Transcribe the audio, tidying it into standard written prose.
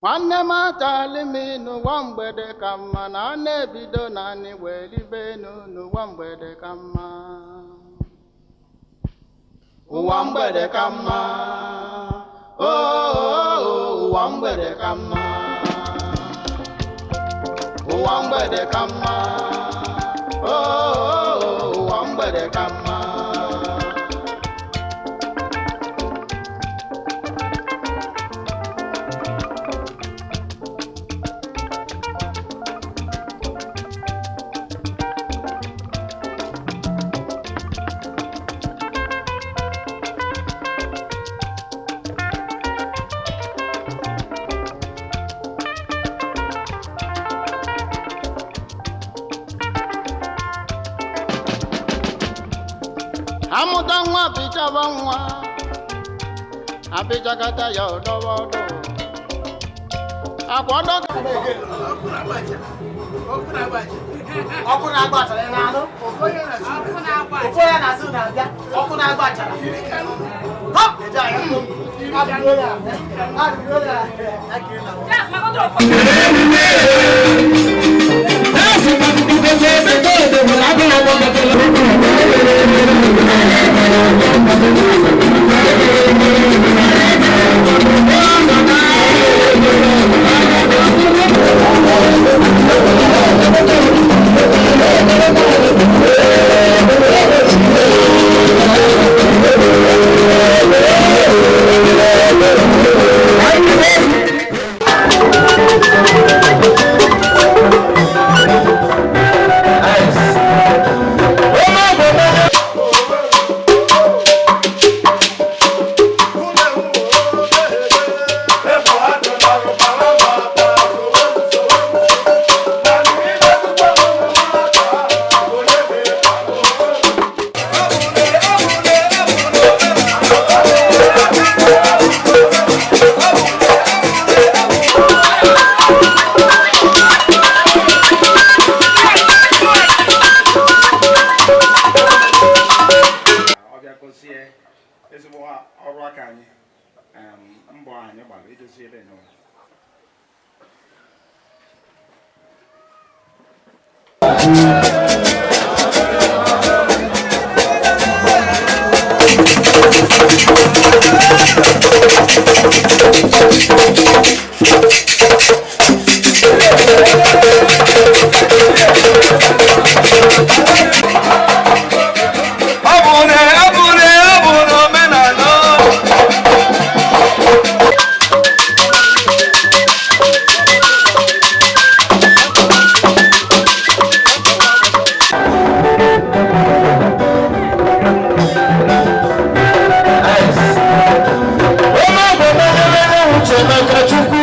nwanne m achala m n'ụwa mgbede ka mma na a na-ebido naanị welibe n'ụwa mgbede ka mma ụwa mgbede ka mma ụwa mgbede ka mma ụwa mgbede ka mma ụwa mgbede ka mma amụta nwa apịchaba nwa apịchakata ya ọdọwọdọ akwado ọkụ na-agbachara ị na-anụ ofu onye na-asị na-abịa ọkụ na-agbachara ezigbo ọrụ aka anyị mbọ anyị gbara idozi ebe n'ụwa Chukwu,